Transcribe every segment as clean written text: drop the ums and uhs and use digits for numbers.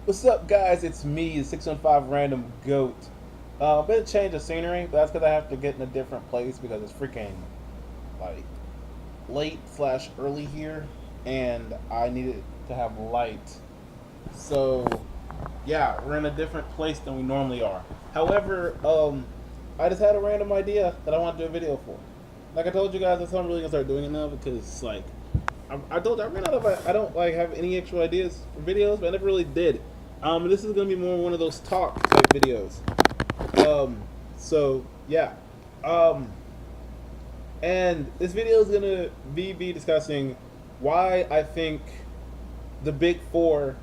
What's up, guys? It's me, 615 Random Goat. Bit of change of scenery, but that's because I have to get in a different place because it's freaking like late slash early here, and I needed to have light. So yeah, we're in a different place than we normally are. However, I just had a random idea that I want to do a video for. Like I told you guys, that's how I'm really gonna start doing it now because like I told you I ran out of I don't like have any actual ideas for videos, but I never really did. This is gonna be more one of those talk type videos. So yeah, um, and this video is gonna be discussing why I think the Big Four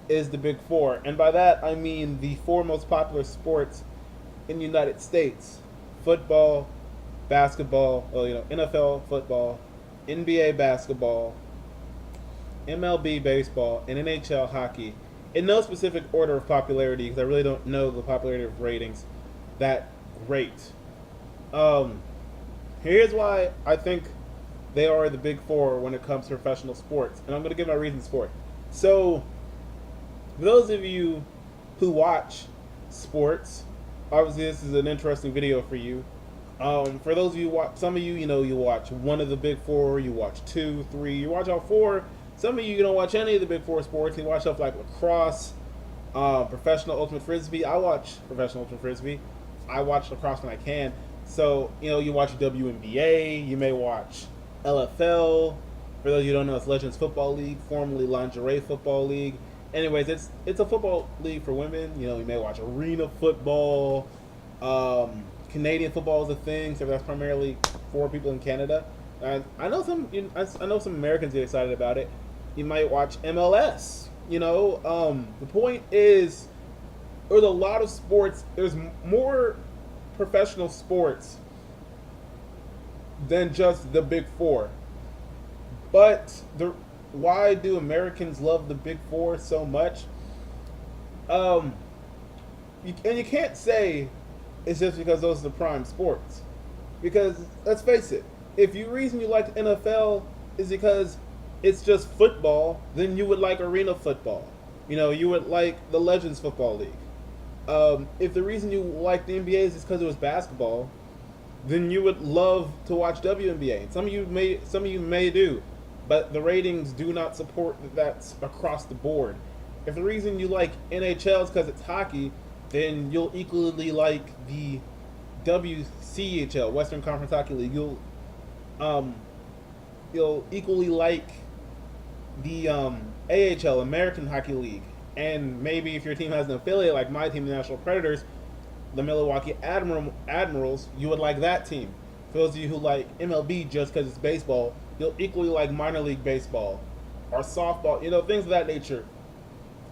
is the Big Four, and by that I mean the four most popular sports in the United States: football, basketball, well, NFL football, NBA basketball, MLB baseball, and NHL hockey. In no specific order of popularity, because I really don't know the popularity of ratings that great. Um, Here's why I think they are the Big Four when it comes to professional sports, and I'm going to give my reasons for it. So, for those of you who watch sports, obviously this is an interesting video for you. For those of you watch, some of you, you watch one of the Big Four, you watch two, three, you watch all four. Some of you don't watch any of the Big Four sports. You watch stuff like lacrosse, professional ultimate frisbee. I watch professional ultimate frisbee. I watch lacrosse when I can. So you watch WNBA. You may watch LFL. For those of you who don't know, it's Legends Football League, formerly Lingerie Football League. Anyways, it's a football league for women. You may watch arena football. Canadian football is a thing, so that's primarily for people in Canada. And I know I know some Americans get excited about it. You might watch MLS. The point is, there's a lot of sports. There's more professional sports than just the Big Four. But why do Americans love the Big Four so much? And you can't say it's just because those are the prime sports. Because let's face it, if the reason you like the NFL is because it's just football, then you would like arena football. You would like the Legends Football League. If the reason you like the NBA is because it was basketball, then you would love to watch WNBA. And some of you may do, but the ratings do not support that across the board. If the reason you like NHL is because it's hockey, then you'll equally like the WCHL, Western Conference Hockey League. You'll equally like the AHL, American Hockey League, and maybe if your team has an affiliate like my team, the National Predators, the Milwaukee Admirals, you would like that team. For those of you who like MLB just because it's baseball, you'll equally like minor league baseball or softball, things of that nature.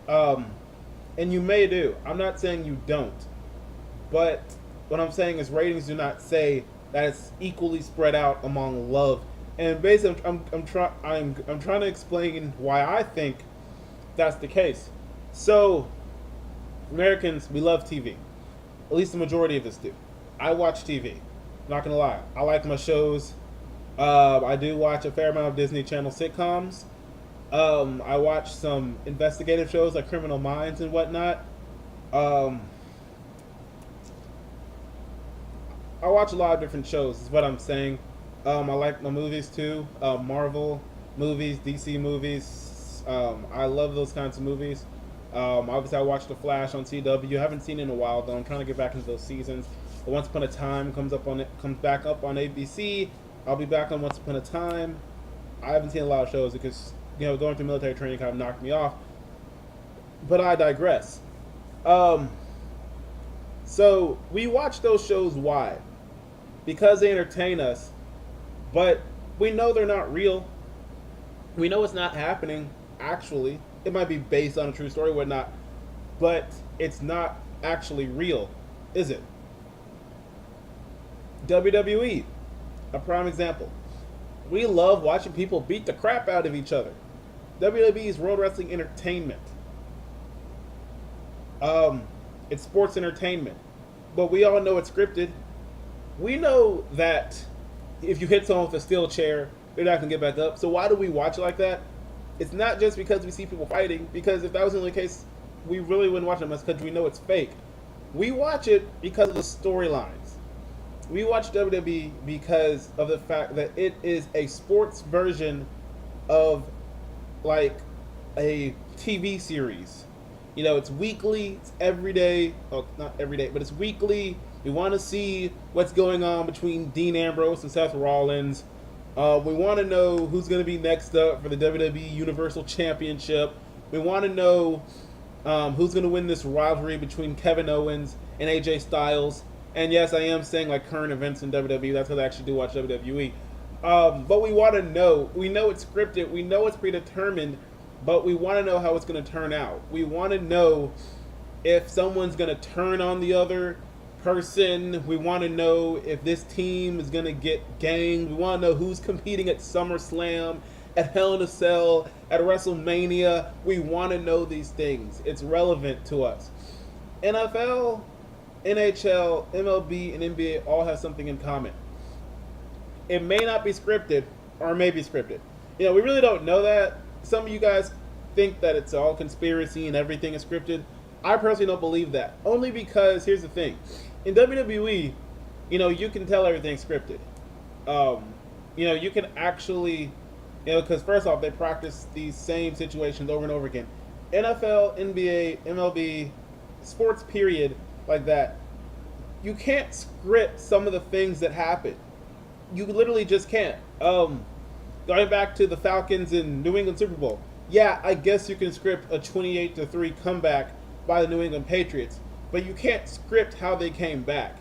And you may do. I'm not saying you don't, but what I'm saying is ratings do not say that it's equally spread out among love. And basically, I'm trying to explain why I think that's the case. So, Americans, we love TV. At least the majority of us do. I watch TV. Not gonna lie, I like my shows. I do watch a fair amount of Disney Channel sitcoms. I watch some investigative shows like Criminal Minds and whatnot. I watch a lot of different shows, is what I'm saying. I like my movies too. Marvel movies, DC movies. I love those kinds of movies. Obviously, I watched The Flash on CW. I haven't seen it in a while though. I'm trying to get back into those seasons. But Once Upon a Time comes back up on ABC. I'll be back on Once Upon a Time. I haven't seen a lot of shows because going through military training kind of knocked me off. But I digress. So we watch those shows. Why? Because they entertain us, but we know they're not real. We know it's not happening. Actually, it might be based on a true story, whatnot, but it's not actually real, is it? WWE, a prime example. We love watching people beat the crap out of each other. WWE is World Wrestling Entertainment. It's sports entertainment, but we all know it's scripted. We know that if you hit someone with a steel chair, they're not gonna get back up. So why do we watch it like that? It's not just because we see people fighting. Because if that was the only case, we really wouldn't watch it much because we know it's fake. We watch it because of the storylines. We watch WWE because of the fact that it is a sports version of like a TV series. You know, it's weekly, it's every day. Oh, not every day, but it's weekly. We want to see what's going on between Dean Ambrose and Seth Rollins. We want to know who's going to be next up for the WWE Universal Championship. We want to know who's going to win this rivalry between Kevin Owens and AJ Styles. And yes, I am saying like current events in WWE. That's because I actually do watch WWE. But we want to know. We know it's scripted. We know it's predetermined. But we want to know how it's going to turn out. We want to know if someone's going to turn on the other person. We want to know if this team is going to get ganged. We want to know who's competing at SummerSlam, at Hell in a Cell, at WrestleMania. We want to know these things. It's relevant to us. NFL, NHL, MLB, and NBA all have something in common. It may not be scripted, or it may be scripted. You know, we really don't know that. Some of you guys think that it's all conspiracy and everything is scripted. I personally don't believe that. Only because, here's the thing. In WWE, you know, you can tell everything's scripted. You know, you can actually, you know, because first off, they practice these same situations over and over again. NFL, NBA, MLB, sports period, like that. You can't script some of the things that happen. You literally just can't. Going back to the Falcons and New England Super Bowl. Yeah, I guess you can script a 28-3 comeback by the New England Patriots, but you can't script how they came back.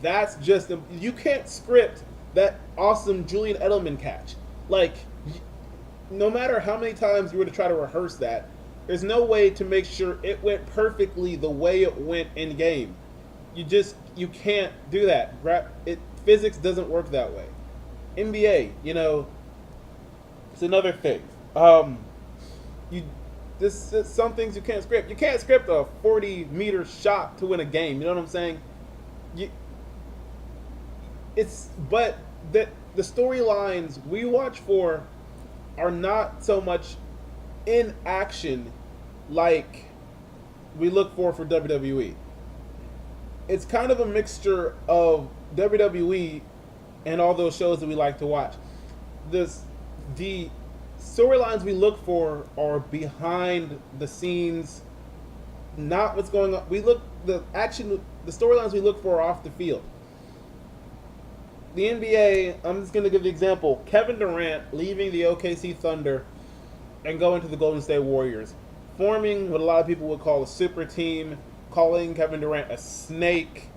That's just you can't script that awesome Julian Edelman catch. Like, no matter how many times you were to try to rehearse that, there's no way to make sure it went perfectly the way it went in game. You can't do that. Physics doesn't work that way. NBA, you know, it's another thing. Some things you can't script. You can't script a 40-meter shot to win a game. You know what I'm saying? But the storylines we watch for are not so much in action like we look for WWE. It's kind of a mixture of WWE and all those shows that we like to watch. The storylines we look for are behind the scenes, not what's going on. The storylines we look for are off the field. The NBA, I'm just going to give the example. Kevin Durant leaving the OKC Thunder and going to the Golden State Warriors, forming what a lot of people would call a super team, calling Kevin Durant a snake.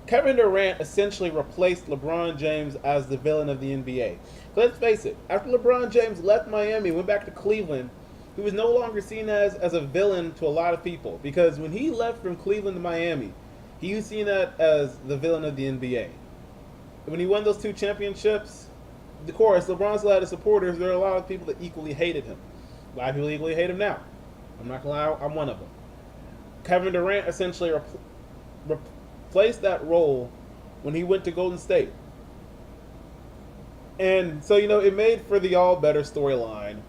Kevin Durant essentially replaced LeBron James as the villain of the NBA. Let's face it, after LeBron James left Miami, went back to Cleveland, he was no longer seen as a villain to a lot of people. Because when he left from Cleveland to Miami, he was seen as the villain of the NBA. When he won those 2 championships, of course, LeBron still had his supporters. There are a lot of people that equally hated him. A lot of people equally hate him now. I'm not going to lie, I'm one of them. Kevin Durant essentially replaced that role when he went to Golden State. And so, you know, it made for the all better storyline.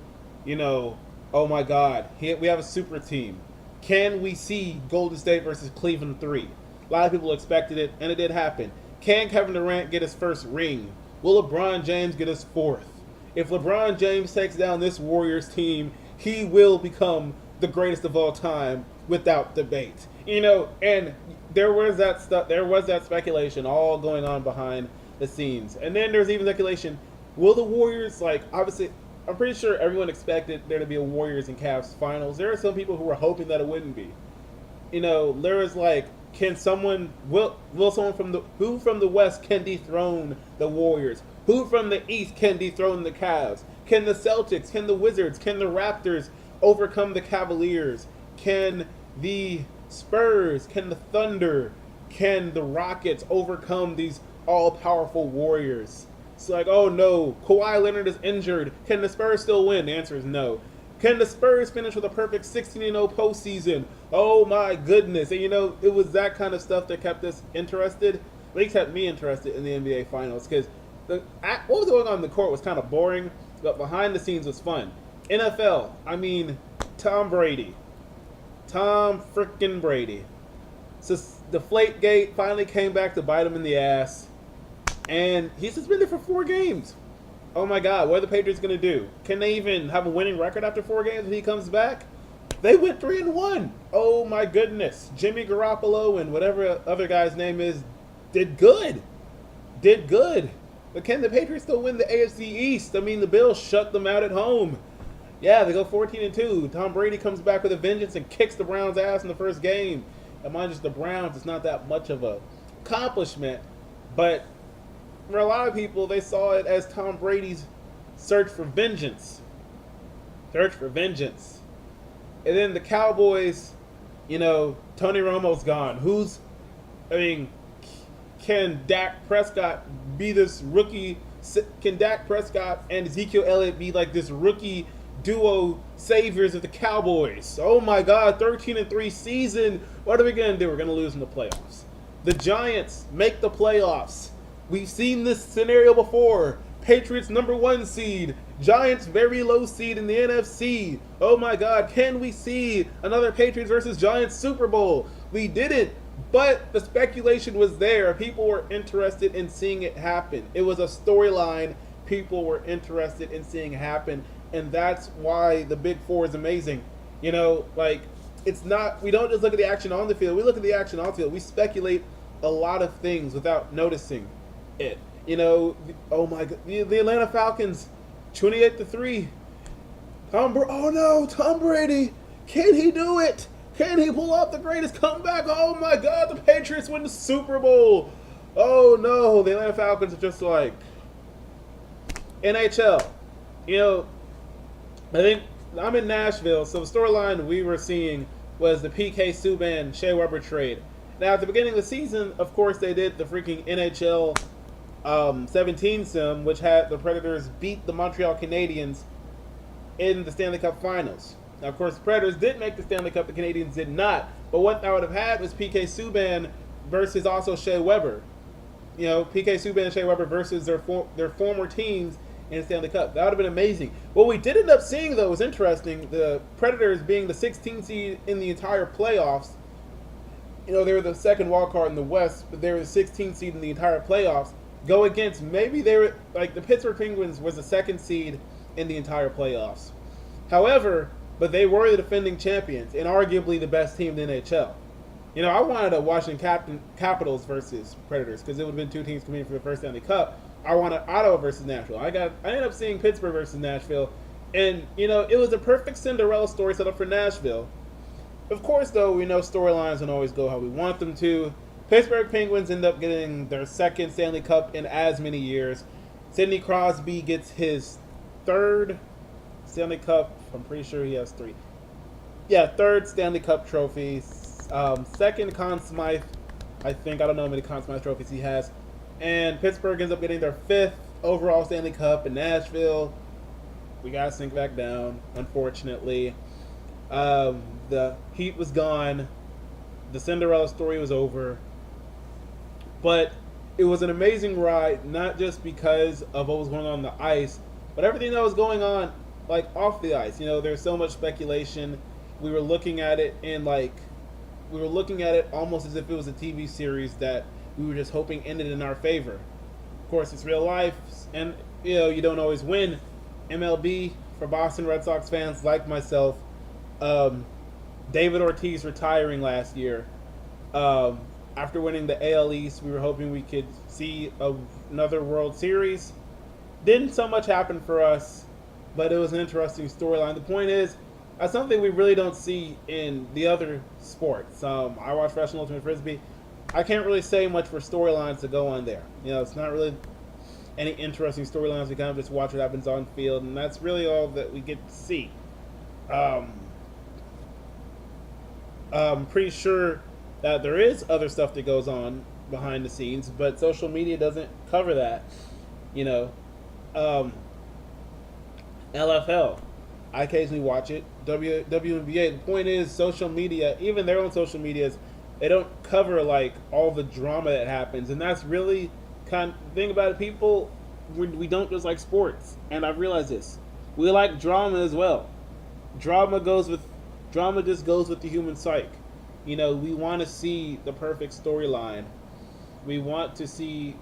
You know, oh my God, we have a super team. Can we see Golden State versus Cleveland 3? A lot of people expected it, and it did happen. Can Kevin Durant get his first ring? Will LeBron James get his 4th? If LeBron James takes down this Warriors team, he will become the greatest of all time without debate. You know, and there was that stuff. There was that speculation all going on behind the scenes. And then there's even speculation, will the Warriors, like, obviously, I'm pretty sure everyone expected there to be a Warriors and Cavs finals. There are some people who were hoping that it wouldn't be. You know, there is like, will someone from the West can dethrone the Warriors? Who from the East can dethrone the Cavs? Can the Celtics, can the Wizards, can the Raptors overcome the Cavaliers? Can the Spurs, can the Thunder, can the Rockets overcome these all-powerful Warriors? It's like, oh no, Kawhi Leonard is injured. Can the Spurs still win? The answer is no. Can the Spurs finish with a perfect 16-0 postseason? Oh my goodness. And you know, it was that kind of stuff that kept us interested. At least kept me interested in the NBA Finals. Because what was going on in the court was kind of boring, but behind the scenes was fun. NFL, I mean, Tom Brady. Tom frickin' Brady. So Deflategate finally came back to bite him in the ass, and he's suspended for 4 games. Oh my God, what are the Patriots gonna do? Can they even have a winning record after 4 games when he comes back? They went 3-1. Oh my goodness, Jimmy Garoppolo and whatever other guy's name is did good, did good. But can the Patriots still win the AFC East? I mean, the Bills shut them out at home. Yeah, they go 14-2. Tom Brady comes back with a vengeance and kicks the Browns' ass in the first game. And mind you, the Browns, it's not that much of a accomplishment, but for a lot of people, they saw it as Tom Brady's search for vengeance. Search for vengeance. And then the Cowboys, Tony Romo's gone. Can Dak Prescott be this rookie? Can Dak Prescott and Ezekiel Elliott be like this rookie duo saviors of the Cowboys? Oh my God, 13-3 season. What are we going to do? We're going to lose in the playoffs. The Giants make the playoffs. We've seen this scenario before. Patriots #1 seed. Giants very low seed in the NFC. Oh my God, can we see another Patriots versus Giants Super Bowl? We didn't, but the speculation was there. People were interested in seeing it happen. It was a storyline people were interested in seeing happen, and that's why the Big Four is amazing. It's not, we don't just look at the action on the field. We look at the action on the field. We speculate a lot of things without noticing it. Oh my God, the Atlanta Falcons, 28-3. Tom Brady, can he do it? Can he pull off the greatest comeback? Oh my God, the Patriots win the Super Bowl. Oh no, the Atlanta Falcons are just like NHL. I think I'm in Nashville, so the storyline we were seeing was the PK Subban Shea Weber trade. Now at the beginning of the season, of course, they did the freaking NHL 17 sim, which had the Predators beat the Montreal Canadiens in the Stanley Cup Finals. Now, of course, the Predators did make the Stanley Cup, the Canadiens did not. But what I would have had was PK Subban versus also Shea Weber. PK Subban and Shea Weber versus their former teams in the Stanley Cup. That would have been amazing. What we did end up seeing, though, was interesting. The Predators being the 16th seed in the entire playoffs. They were the second wild card in the West, but they were the 16th seed in the entire playoffs. Go against, maybe they were, like the Pittsburgh Penguins was the second seed in the entire playoffs. However, but they were the defending champions and arguably the best team in the NHL. I wanted a Washington Capitals versus Predators because it would have been two teams competing for the first Stanley Cup. I wanted Ottawa versus Nashville. I ended up seeing Pittsburgh versus Nashville, and it was a perfect Cinderella story set up for Nashville. Of course, though, we know storylines don't always go how we want them to. Pittsburgh Penguins end up getting their second Stanley Cup in as many years. Sidney Crosby gets his third Stanley Cup. I'm pretty sure he has 3. Yeah, third Stanley Cup trophy. Second Conn Smythe, I think. I don't know how many Conn Smythe trophies he has. And Pittsburgh ends up getting their 5th overall Stanley Cup. In Nashville, we got to sink back down, unfortunately. The heat was gone. The Cinderella story was over. But it was an amazing ride, not just because of what was going on the ice, but everything that was going on, off the ice. There's so much speculation. We were looking at it almost as if it was a TV series that we were just hoping ended in our favor. Of course, it's real life, and you don't always win. MLB, for Boston Red Sox fans like myself, David Ortiz retiring last year. After winning the AL East, we were hoping we could see another World Series. Didn't so much happen for us, but it was an interesting storyline. The point is, that's something we really don't see in the other sports. I watch Professional Ultimate Frisbee. I can't really say much for storylines to go on there. It's not really any interesting storylines. We kind of just watch what happens on field, and that's really all that we get to see. I'm pretty sure that there is other stuff that goes on behind the scenes, but social media doesn't cover that. LFL, I occasionally watch it. WNBA. The point is, social media, even their own social medias, they don't cover all the drama that happens, and that's really kind of the thing about it. People, we don't just like sports, and I've realized this. We like drama as well. Drama goes with Drama just goes with the human psyche. You know, we want to see the perfect storyline. We want to see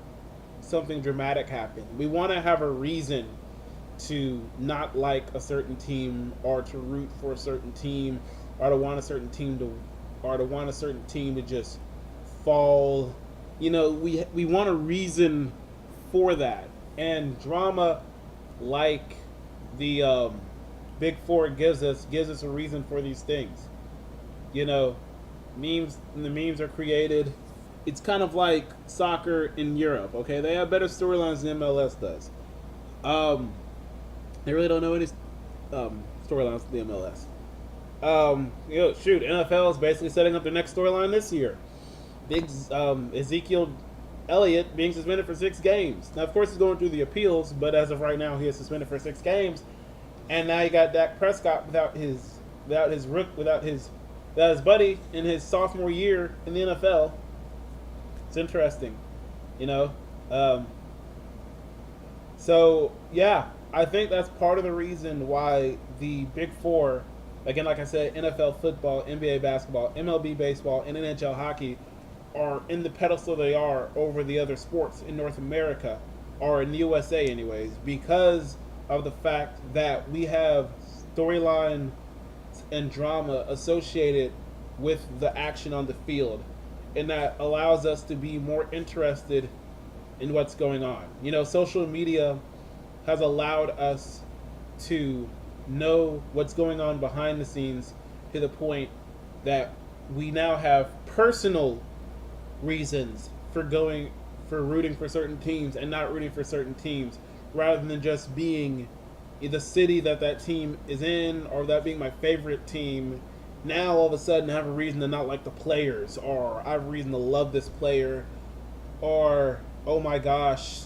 something dramatic happen. We want to have a reason to not like a certain team, or to root for a certain team, or to want a certain team to just fall. You know, we want a reason for that. And drama, like the Big Four gives us a reason for these things. You know, the memes are created. It's kind of like soccer in Europe. Okay, they have better storylines than MLS does. They really don't know any storylines for the MLS. Shoot, NFL is basically setting up their next storyline this year. Big Ezekiel Elliott being suspended for 6 games. Now, of course, he's going through the appeals, but as of right now, he is suspended for 6 games. And now you got Dak Prescott without his buddy in his sophomore year in the NFL. It's interesting, you know. So yeah, I think that's part of the reason why the Big Four, again, like I said, NFL football, NBA basketball, MLB baseball, and NHL hockey, are in the pedestal they are over the other sports in North America, or in the USA anyways, because of the fact that we have storyline and drama associated with the action on the field, and that allows us to be more interested in what's going on. You know, social media has allowed us to know what's going on behind the scenes, to the point that we now have personal reasons for rooting for certain teams and not rooting for certain teams, rather than just being the city that team is in, or that being my favorite team. Now all of a sudden I have a reason to not like the players, or I have a reason to love this player, or oh my gosh,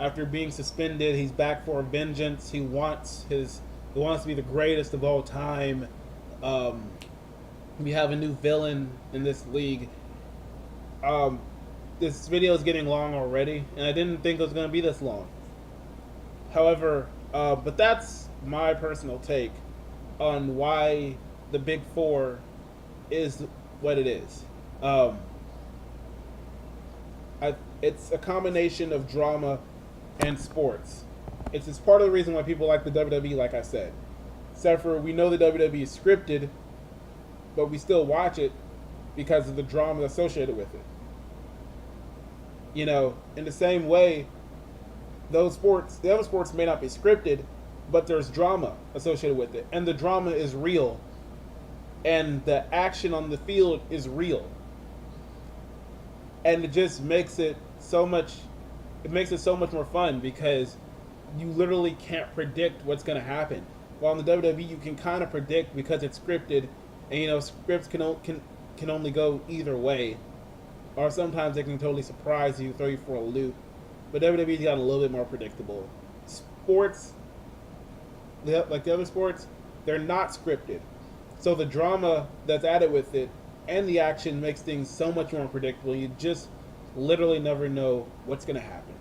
after being suspended, he's back for a vengeance. He wants to be the greatest of all time. We have a new villain in this league. This video is getting long already, and I didn't think it was going to be this long. However, but that's my personal take on why the Big Four is what it is. It's a combination of drama and sports. It's part of the reason why people like the WWE, like I said. Except for, we know the WWE is scripted, but we still watch it because of the drama associated with it. You know, in the same way, the other sports may not be scripted, but there's drama associated with it. And the drama is real. And the action on the field is real. And it just makes it so much more fun, because you literally can't predict what's going to happen. While in the WWE, you can kind of predict because it's scripted, and you know, scripts can only go either way, or sometimes they can totally surprise you, throw you for a loop. But WWE's got a little bit more predictable. Sports, like the other sports, they're not scripted, so the drama that's added with it and the action makes things so much more unpredictable. You just literally never know what's going to happen.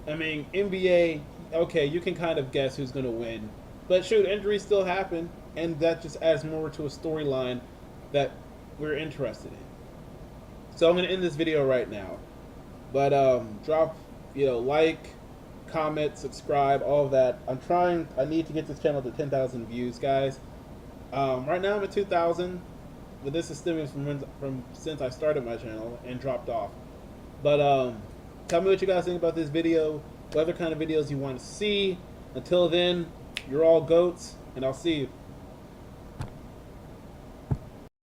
I mean, NBA, okay, you can kind of guess who's going to win. But shoot, injuries still happen, and that just adds more to a storyline that we're interested in. So I'm going to end this video right now. But drop, like, comment, subscribe, all of that. I need to get this channel to 10,000 views, guys. Right now I'm at 2,000. But this is stemming from since I started my channel and dropped off. But tell me what you guys think about this video, what other kind of videos you want to see. Until then, you're all goats, and I'll see you.